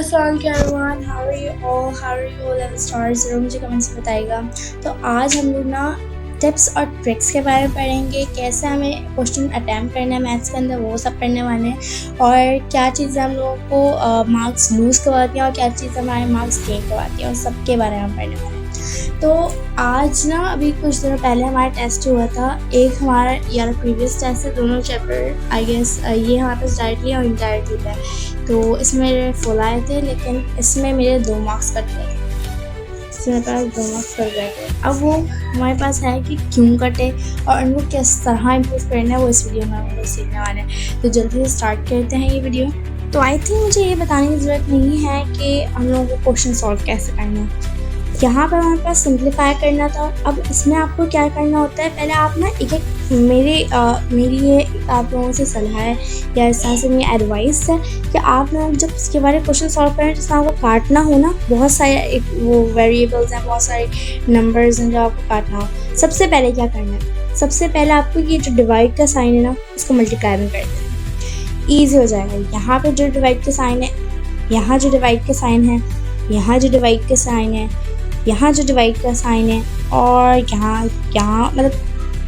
अस्सलाम everyone, how are you all level stars, ज़रूर मुझे कमेंट्स में बताइएगा। तो आज हम लोग ना टिप्स और ट्रिक्स के बारे में पढ़ेंगे, कैसे हमें क्वेश्चन अटैम्प्ट करना है मैथ्स के अंदर, वो सब पढ़ने वाले हैं। और क्या चीज़ें हम लोगों को मार्क्स लूज़ करवाती हैं और क्या चीज़ें हमारे मार्क्स गेन करवाती हैं, और सब के बारे में हम पढ़ने वाले हैं। तो आज ना अभी कुछ दिनों पहले हमारा टेस्ट हुआ था। एक हमारा यार प्रीवियस टेस्ट है, दोनों चैप्टर आई गेस ये हमारे पास डायरेक्टली और इनडायरेक्टली था। तो इसमें मेरे फुल आए थे, लेकिन इसमें मेरे 2 मार्क्स कट गए थे। इसमें मेरे पास 2 मार्क्स कट गए थे। अब वो हमारे पास है कि क्यों कटे और उनको किस तरह इम्प्रूव करना है, वो इस वीडियो में हम लोग सीखने वाले हैं। तो जल्दी से स्टार्ट करते हैं ये वीडियो। तो आई थिंक मुझे ये बताने की ज़रूरत नहीं है कि हम लोगों को क्वेश्चन सॉल्व कैसे करना है। यहाँ पर हमारे पास सिंप्लीफाई करना था। अब इसमें आपको क्या करना होता है, पहले आप ना एक मेरी ये आप लोगों से सलाह है या इस तरह से मेरी एडवाइस है कि आप लोग जब इसके बारे में क्वेश्चन सॉल्व करें, जिसमें आपको काटना हो ना, बहुत सारे वो वेरिएबल्स हैं, बहुत सारे नंबर्स हैं जो आपको काटना हो। सबसे पहले क्या करना है, सबसे पहले आपको ये जो डिवाइड का साइन है ना, इसको मल्टीप्लाई में कर देना, ईजी हो जाएगा। यहाँ पर जो डिवाइड का साइन है, यहाँ जो डिवाइड का साइन है, यहाँ जो डिवाइड का साइन है, यहाँ जो डिवाइड का साइन है, और यहाँ मतलब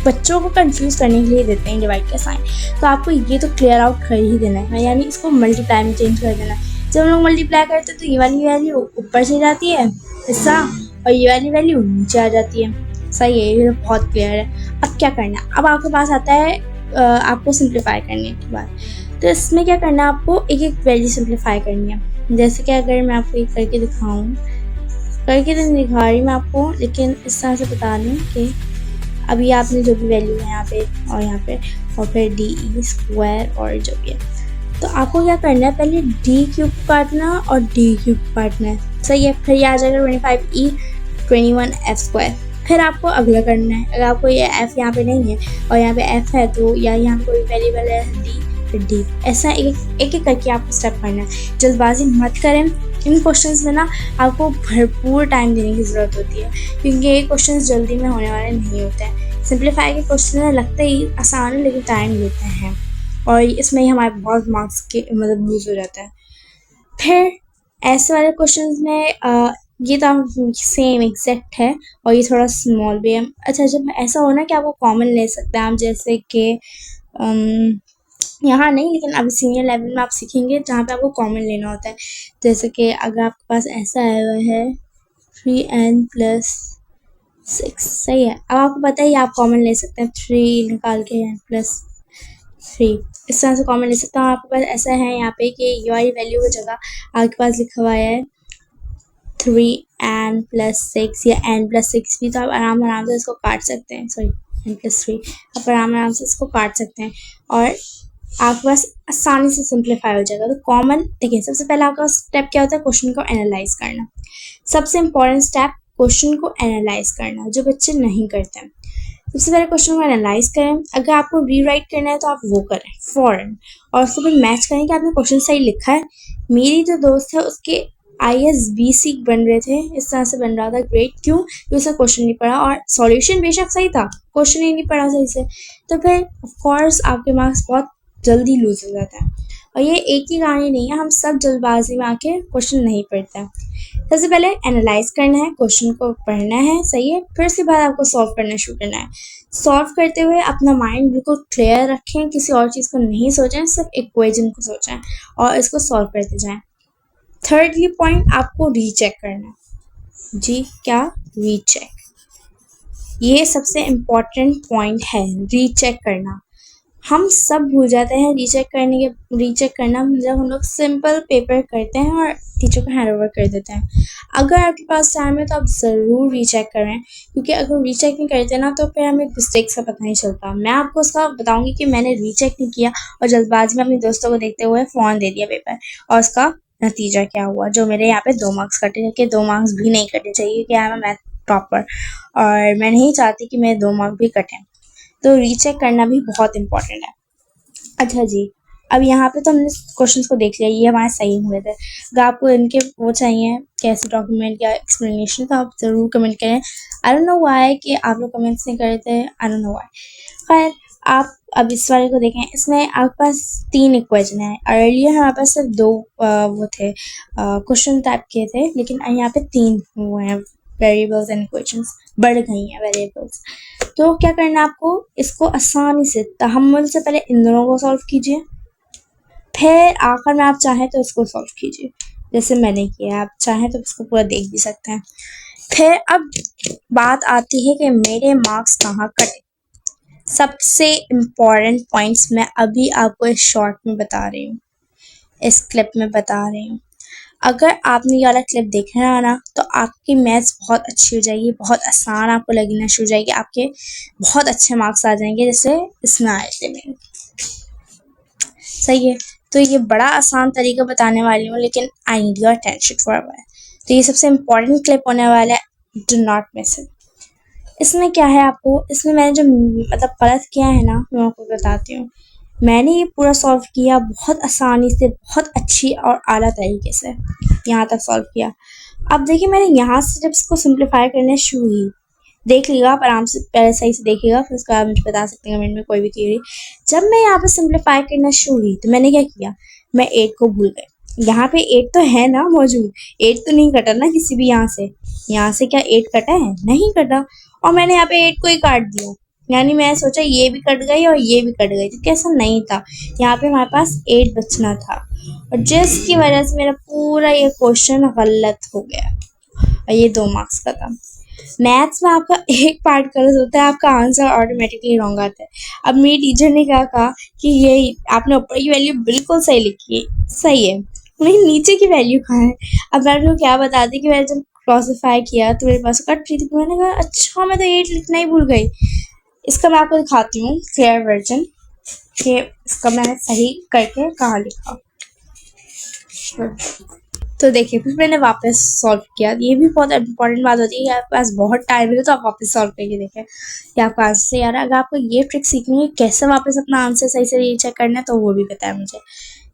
बच्चों को कंफ्यूज करने के लिए देते हैं डिवाइड का साइन। तो आपको ये तो क्लियर आउट कर ही देना है, यानी इसको मल्टीप्लाई में चेंज कर देना है। जब हम लोग मल्टीप्लाई करते हैं तो ये वाली वैल्यू ऊपर चली जाती है हिस्सा, और ये वाली वैल्यू नीचे आ जाती है। सही है, ये तो बहुत क्लियर है। अब क्या करना है, अब आपके पास आता है आपको सिंप्लीफाई करने के बाद। तो इसमें क्या करना है, आपको एक एक वैल्यू सिंप्लीफाई करनी है। जैसे कि अगर मैं आपको एक करके दिखाऊँ, करके तो नहीं दिखा रही मैं आपको, लेकिन इस तरह से बता दूँ कि अभी आपने जो भी वैल्यू है यहाँ पे और यहाँ पे, और फिर डी स्क्वायर और जो भी है, तो आपको क्या करना है, पहले डी क्यूब काटना और डी क्यूब काटना है। सही है, फिर ये आ जाएगा 25e 21f स्क्वायर। फिर आपको अगला करना है, अगर आपको ये f यहाँ पे नहीं है और यहाँ पे f है, तो या यहाँ कोई वेरिएबल है d, फिर d। ऐसा एक एक करके आपको स्टेप करना है। जल्दबाजी मत करें। इन क्वेश्चंस में ना आपको भरपूर टाइम देने की ज़रूरत होती है, क्योंकि ये क्वेश्चंस जल्दी में होने वाले नहीं होते हैं। सिंप्लीफाई के क्वेश्चन लगते ही आसान है, लेकिन टाइम लेते हैं, और इसमें ही हमारे बहुत मार्क्स के मतलब लूज हो जाता है। फिर ऐसे वाले क्वेश्चंस में ये तो सेम एग्जैक्ट है, और ये थोड़ा स्मॉल भी है। अच्छा, जब ऐसा हो ना कि आपको कॉमन ले सकते हैं आप, जैसे कि यहाँ नहीं, लेकिन अभी सीनियर लेवल में आप सीखेंगे जहाँ पे आपको कॉमन लेना होता है। जैसे कि अगर आपके पास ऐसा आया हुआ है 3n + 6, सही है। अब आपको पता है आप कॉमन ले सकते हैं, 3 निकाल के n + 3 इस तरह से कॉमन ले सकते हैं। आपके पास ऐसा है यहाँ पे कि ये वाली वैल्यू की जगह आपके पास लिखा हुआ है 3n + 6 या n + 6 भी, तो आप आराम से इसको काट सकते हैं। सॉरी, n + 3, आप आराम से इसको काट सकते हैं और आपके पास आसानी से सिंप्लीफाई हो जाएगा। तो कॉमन देखिए, सबसे पहला आपका स्टेप क्या होता है, क्वेश्चन को एनालाइज करना। सबसे इम्पोर्टेंट स्टेप क्वेश्चन को एनालाइज करना, जो बच्चे नहीं करते हैं। सबसे पहले क्वेश्चन को एनालाइज करें। अगर आपको रीराइट करना है तो आप वो करें फ़ौरन, और उसको फिर मैच करें कि आपने क्वेश्चन सही लिखा है। मेरी जो दोस्त है उसके ISBC बन रहे थे, इस तरह से बन रहा था ग्रेड, क्यों, क्योंकि उसने क्वेश्चन नहीं पढ़ा, और सॉल्यूशन बेशक सही था, क्वेश्चन ही नहीं पढ़ा सही से। तो फिर ऑफकोर्स आपके मार्क्स बहुत जल्दी लूज हो जाता है। और ये एक ही कहानी नहीं है, हम सब जल्दबाजी में आके क्वेश्चन नहीं पढ़ते हैं। सबसे पहले एनालाइज करना है, क्वेश्चन को पढ़ना है, सही है। फिर उसके बाद आपको सॉल्व करना शुरू करना है। सॉल्व करते हुए अपना माइंड बिल्कुल क्लियर रखें, किसी और चीज़ को नहीं सोचें, सिर्फ इक्वेशन को सोचें और इसको सॉल्व करते जाएं। थर्डली पॉइंट, आपको रीचेक करना है। जी क्या, रीचेक, ये सबसे इम्पॉर्टेंट पॉइंट है, रीचेक करना। हम सब भूल जाते हैं रीचेक करना जब हम लोग सिंपल पेपर करते हैं और टीचर को हैंड ओवर कर देते हैं। अगर आपके पास टाइम है तो आप ज़रूर रीचेक करें, क्योंकि अगर रीचेक नहीं करते ना तो फिर हमें मिस्टेक्स का पता नहीं चलता। मैं आपको उसका बताऊंगी कि मैंने रीचेक नहीं किया और जल्दबाजी में अपने दोस्तों को देखते हुए फ़ौरन दे दिया पेपर, और उसका नतीजा क्या हुआ, जो मेरे यहाँ पे 2 मार्क्स कटे, जबकि 2 मार्क्स भी नहीं कटे चाहिए, कि आई एम मैथ टॉपर और मैं नहीं चाहती कि मेरे 2 मार्क्स भी कटें। तो रीचेक करना भी बहुत इम्पोर्टेंट है। अच्छा जी, अब यहाँ पे तो हमने क्वेश्चंस को देख लिया, ये हमारे सही हुए थे। अगर आपको इनके वो चाहिए कैसे डॉक्यूमेंट या एक्सप्लेनेशन, तो आप ज़रूर कमेंट करें। आई डोंट नो व्हाई कि आप लोग कमेंट्स नहीं करते, आई डोंट नो व्हाई। खैर, आप अब इस वाले को देखें, इसमें आपके पास 3 इक्वेशन है। अर्लियर हमारे पास सिर्फ 2 वो थे क्वेश्चन टाइप के थे, लेकिन यहाँ पे 3 वो हैं वेरिएबल्स एंड इक्वेशंस, बढ़ गई हैं वेरिएबल्स। तो क्या करना है आपको, इसको आसानी से तहम्मुल से पहले इन दोनों को सॉल्व कीजिए, फिर आखिर में आप चाहें तो इसको सॉल्व कीजिए जैसे मैंने किया। आप चाहें तो इसको पूरा देख भी सकते हैं। फिर अब बात आती है कि मेरे मार्क्स कहाँ कटे। सबसे इम्पॉर्टेंट पॉइंट्स मैं अभी आपको इस शॉर्ट में बता रही हूँ, इस क्लिप में बता रही हूँ। अगर आपने ये वाला क्लिप देखना है ना, तो आपकी मैथ्स बहुत अच्छी हो जाएगी, बहुत आसान आपको लगना शुरू हो जाएगी, आपके बहुत अच्छे मार्क्स आ जाएंगे जैसे इसमें आए थे मेरे। सही है, तो ये बड़ा आसान तरीका बताने वाली हूँ, लेकिन I need your attention for a while. तो ये सबसे इम्पोर्टेंट क्लिप होने वाला है, डू नॉट मिस इट। इसमें क्या है, आपको इसमें मैंने जो मतलब गलत किया है ना, मैं आपको बताती हूँ। मैंने ये पूरा सॉल्व किया बहुत आसानी से, बहुत अच्छी और आला तरीके से यहाँ तक सॉल्व किया। अब देखिए, मैंने यहाँ से जब इसको सिंप्लीफाई करने शुरू ही, देख लिएगा आप आराम से, पहले सही से देखिएगा, फिर उसके बाद मुझे बता सकते हैं कमेंट में कोई भी थ्योरी। जब मैं यहाँ पे सिंप्लीफाई करना शुरू हुई तो मैंने क्या किया, मैं 8 को भूल गई। यहाँ पे 8 तो है ना मौजूद, 8 तो नहीं कटा ना किसी भी यहाँ से क्या 8 कटा है, नहीं कटा। और मैंने यहाँ पे 8 को ही काट दिया, यानी मैं सोचा ये भी कट गई और ये भी कट गई, तो कैसा नहीं था, यहाँ पे हमारे पास 8 बचना था, और जिसकी वजह से मेरा पूरा ये क्वेश्चन गलत हो गया और ये 2 मार्क्स का था। मैथ्स में आपका एक पार्ट गलत होता है, आपका आंसर ऑटोमेटिकली रॉन्ग आता है। अब मेरी टीचर ने क्या कहा कि ये आपने ऊपर की वैल्यू बिल्कुल सही लिखी है, सही है, नहीं नीचे की वैल्यू कहाँ है। अब मैं आपको क्या बता दी कि मैंने जब क्लासिफाई किया तो मेरे पास कट रही थी, मैंने कहा अच्छा मैं तो 8 लिखना ही भूल गई। इसका मैं आपको दिखाती हूँ क्लियर वर्जन कि इसका मैंने सही करके कहाँ लिखा। तो देखिए, फिर मैंने वापस सॉल्व किया। ये भी बहुत इंपॉर्टेंट बात होती है कि आपके पास बहुत टाइम है तो आप वापस सॉल्व करके देखें कि आपका आंसर सही आ रहा है। अगर आपको ये ट्रिक सीखनी है कैसे वापस अपना आंसर सही से चेक करना है, तो वो भी बताया मुझे।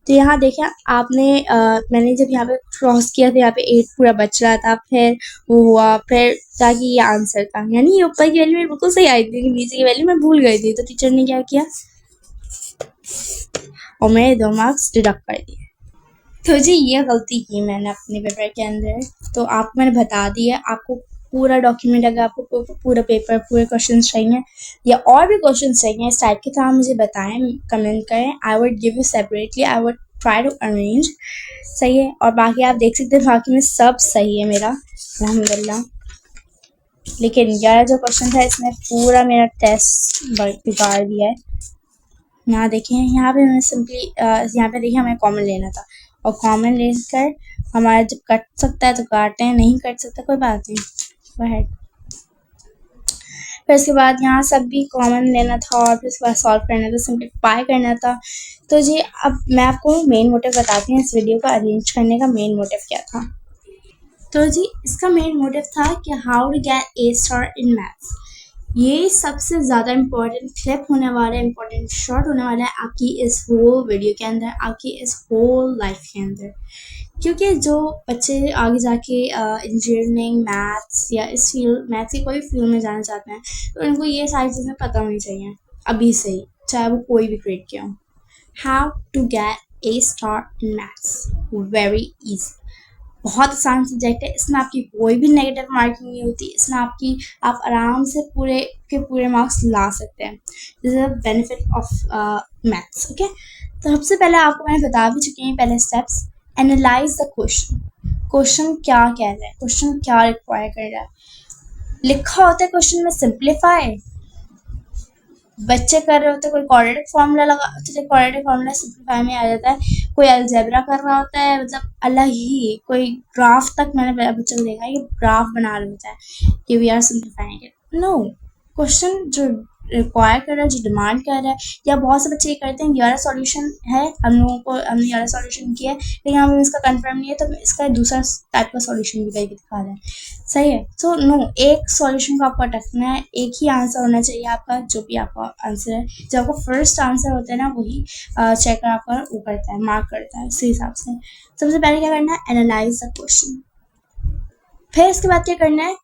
तो यहाँ देखिए आपने मैंने जब यहाँ पे क्रॉस किया था, यहाँ पे 8 पूरा बच रहा था, फिर वो हुआ, फिर ताकि ये आंसर था, यानी ये ऊपर की वैल्यू मेरी बिल्कुल सही आई थी, लेकिन नीचे की वैल्यू मैं भूल गई थी। तो टीचर ने क्या किया, और मेरे 2 मार्क्स डिडक्ट कर दिए। तो जी ये गलती की मैंने अपने पेपर के अंदर, तो आपको मैंने बता दिया। आपको पूरा डॉक्यूमेंट, अगर आपको पूरा पेपर, पूरे क्वेश्चन चाहिए या और भी क्वेश्चन चाहिए इस टाइप के, तो आप मुझे बताएं, कमेंट करें। I would give you separately, I would try to arrange. सही है, और बाकी आप देख सकते हैं बाकी में सब सही है मेरा, अल्हम्दुलिल्लाह। लेकिन यार जो क्वेश्चन था इसमें पूरा मेरा टेस्ट बिगाड़ दिया है। यहाँ देखें, यहाँ पे हमें सिंपली यहाँ पे देखिए हमें कॉमन लेना था, और कॉमन लेकर हमारा जब कट सकता है तो काटें, नहीं कट सकता कोई बात नहीं, गो। फिर उसके बाद यहाँ सब भी कॉमन लेना था, और फिर उसके बाद सॉल्व करना था, सिंप्लीफाई करना था। तो जी अब मैं आपको मेन मोटिव बताती हूँ, इस वीडियो को अरेंज करने का मेन मोटिव क्या था। तो जी इसका मेन मोटिव था कि how to get a star in maths. ये सबसे ज़्यादा इम्पोर्टेंट क्लिप होने वाला है, इम्पोर्टेंट शॉर्ट होने वाला है आपकी इस होल वीडियो के अंदर, आपकी इस होल लाइफ के अंदर। क्योंकि जो बच्चे आगे जाके इंजीनियरिंग, मैथ्स या इस फील्ड, मैथ्स की कोई फील्ड में जाना चाहते हैं, तो उनको ये सारी चीज़ें पता होनी चाहिए अभी से ही, चाहे वो कोई भी ग्रेड के हो। How to get a star in maths, very easy, बहुत आसान सब्जेक्ट है। इसमें आपकी कोई भी नेगेटिव मार्किंग नहीं होती, इसमें आप आराम से पूरे के पूरे मार्क्स ला सकते हैं। This is the benefit of maths. Okay, तो सबसे पहले आपको मैंने बता भी चुकी हैं पहले steps. Analyse the question, question क्या कह रहा है, क्वेश्चन क्या रिक्वायर कर रहा है। लिखा होता है क्वेश्चन में सिंप्लीफाई, बच्चे कर रहे होते हैं, कोई क्वाड्रेटिक फार्मूला लगा, क्वाड्रेटिक फार्मूला सिंप्लीफाई में आ जाता है, कोई अलजेब्रा कर रहा होता है, मतलब अलग ही कोई ग्राफ तक मैंने बच्चे को देखा है, ये ग्राफ बना रहा होता है कि we are simplifying it. No, question जो रिक्वायर कर रहा है, जो डिमांड कर रहा है, या बहुत से बच्चे ये करते हैं ये वाला सॉल्यूशन है, हमने ये वाला सॉल्यूशन किया है, लेकिन हमें इसका कंफर्म नहीं है, तो इसका दूसरा टाइप का सॉल्यूशन भी करके दिखा रहा है। सही है, तो नो, एक सॉल्यूशन को आपको अटकना है, एक ही आंसर होना चाहिए आपका, जो भी आपका आंसर है। जब आपका फर्स्ट आंसर होता है ना, वही चेकर आपका वो करता है, मार्क करता है उसी हिसाब से। सबसे पहले क्या करना है, एनालाइज द क्वेश्चन। फिर इसके बाद क्या करना है,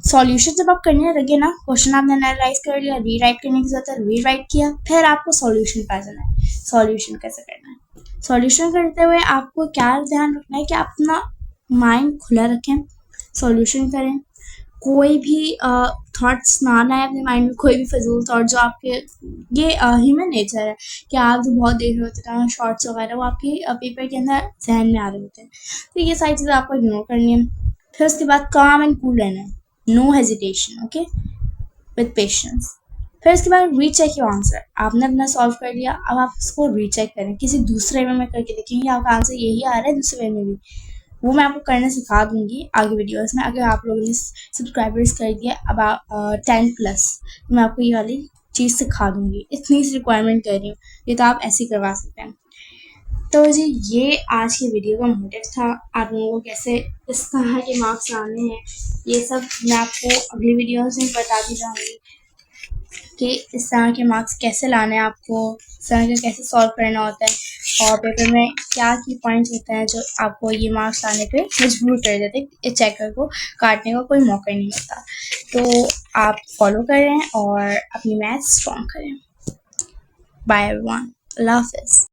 सॉल्यूशन जब आप करने लगे ना, क्वेश्चन आपने एनालाइज कर लिया, रीराइट करने की जरूरत है, रीराइट किया, फिर आपको सॉल्यूशन पे जाना है। सॉल्यूशन कैसे करना है? सॉल्यूशन करते हुए आपको क्या ध्यान रखना है कि आप अपना माइंड खुला रखें, सॉल्यूशन करें, कोई भी थॉट्स ना आए अपने माइंड में, कोई भी फजूल थॉट जो आपके, ये ह्यूमन नेचर है कि आप जो बहुत देख रहे होते हैं शॉर्ट्स वगैरह, वो आपके पेपर के अंदर जहन में आ रहे होते हैं, तो ये सारी चीज़ें आपको इग्नोर करनी है। फिर उसके बाद काम एंड कूल रहना है, no hesitation, okay, with patience. फिर उसके बाद रीचेक योर आंसर, आपने अपना सॉल्व कर लिया, अब आप उसको रीचेक करें, किसी दूसरे वे में करके देखेंगे आपका आंसर यही आ रहा है दूसरे वे में भी, वो मैं आपको करना सिखा दूंगी आगे वीडियोस में। अगर आप लोगों ने सब्सक्राइबर्स कर दिया अब 10+, तो मैं आपको ये वाली चीज़ सिखा दूंगी, इतनी सी रिक्वायरमेंट कर रही हूँ, ये तो आप ऐसे ही करवा सकते हैं। तो जी ये आज की वीडियो का मोटिव था, आप लोगों को कैसे इस तरह के मार्क्स आने हैं, ये सब मैं आपको अगली वीडियोस में बताती जाऊँगी कि इस तरह के मार्क्स कैसे लाने हैं आपको, इस तरह का कैसे सॉल्व करना होता है, और पेपर में क्या की पॉइंट्स होते हैं जो आपको ये मार्क्स लाने पे मजबूर कर देते हैं, इस चेकर को काटने का कोई मौका नहीं मिलता। तो आप फॉलो करें और अपनी मैथ्स स्ट्रॉन्ग करें। बाय एवरीवन, अल्लाह हाफिज़।